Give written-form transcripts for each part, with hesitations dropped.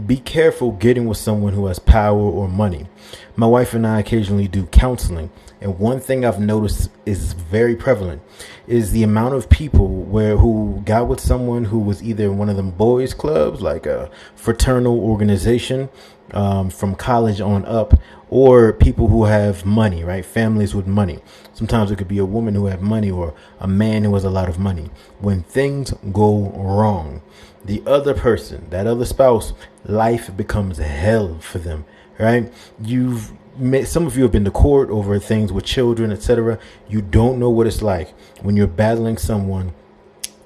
Be careful getting with someone who has power or money. My wife and I occasionally do counseling, and one thing I've noticed is very prevalent is the amount of people who got with someone who was either in one of them boys clubs, like a fraternal organization, from college on up, or people who have money, right? Families with money. Sometimes it could be a woman who had money or a man who has a lot of money. When things go wrong, the other person, that other spouse, life becomes hell for them, right? Some of you have been to court over things with children, etc. You don't know what it's like when you're battling someone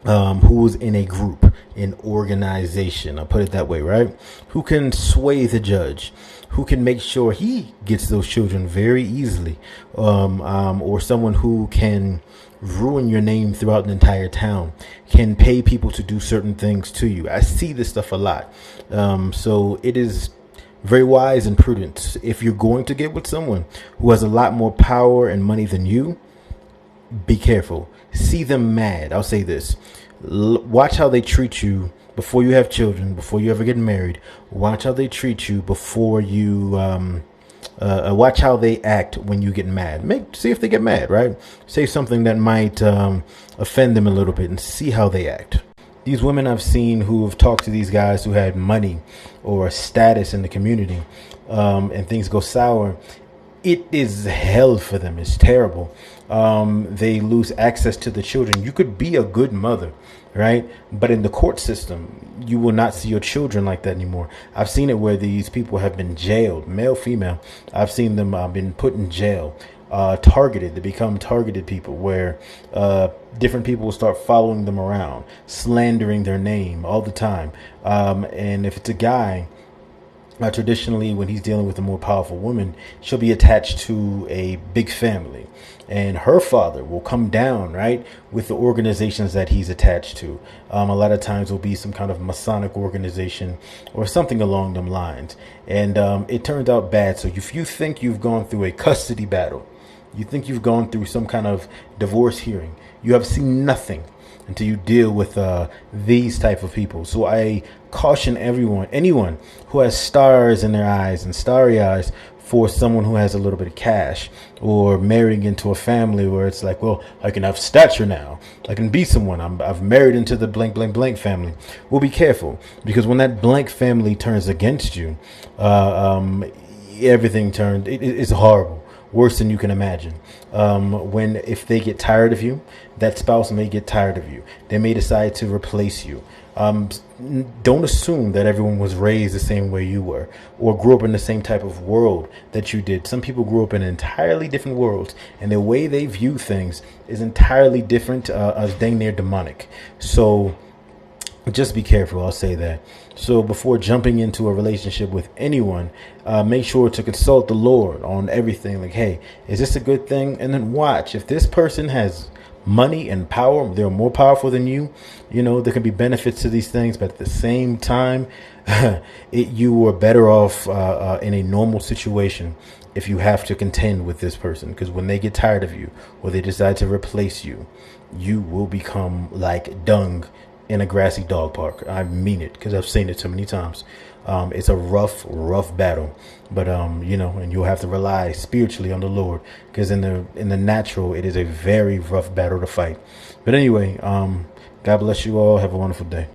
who's in a group, an organization, I'll put it that way, right? Who can sway the judge, who can make sure he gets those children very easily, or someone who can ruin your name throughout the entire town, can pay people to do certain things to you. I see this stuff a lot. So it is very wise and prudent. If you're going to get with someone who has a lot more power and money than you, be careful. See them mad. I'll say this. Watch how they treat you before you have children, before you ever get married. Watch how they treat you before you watch how they act when you get mad. See if they get mad, right? Say something that might offend them a little bit and see how they act. These women I've seen who have talked to these guys who had money or status in the community, and things go sour, it is hell for them. It's terrible. They lose access to the children. You could be a good mother, right? But in the court system, you will not see your children like that anymore. I've seen it where these people have been jailed, male, female. I've seen them been put in jail, targeted. They become targeted people where different people will start following them around, slandering their name all the time. And if it's a guy, traditionally, when he's dealing with a more powerful woman, she'll be attached to a big family, and her father will come down, right, with the organizations that he's attached to. A lot of times will be some kind of Masonic organization or something along them lines. And it turns out bad. So if you think you've gone through a custody battle, you think you've gone through some kind of divorce hearing, you have seen nothing until you deal with these type of people. So I caution anyone who has stars in their eyes and starry eyes for someone who has a little bit of cash, or marrying into a family where it's like, well, I can have stature now, I can be someone, I've married into the blank blank blank family. Well, be careful, because when that blank family turns against you, everything turns. It's horrible. Worse than you can imagine. If they get tired of you, that spouse may get tired of you. They may decide to replace you. Don't assume that everyone was raised the same way you were, or grew up in the same type of world that you did. Some people grew up in entirely different worlds, and the way they view things is entirely different, dang near demonic. So just be careful, I'll say that. So before jumping into a relationship with anyone, make sure to consult the Lord on everything. Like, hey, is this a good thing? And then watch. If this person has money and power, they're more powerful than you, there can be benefits to these things. But at the same time, you are better off in a normal situation if you have to contend with this person. Because when they get tired of you, or they decide to replace you, you will become like dung in a grassy dog park. I mean it, because I've seen it so many times. It's a rough battle, but and you'll have to rely spiritually on the Lord, because in the natural, it is a very rough battle to fight. But anyway, God bless you all. Have a wonderful day.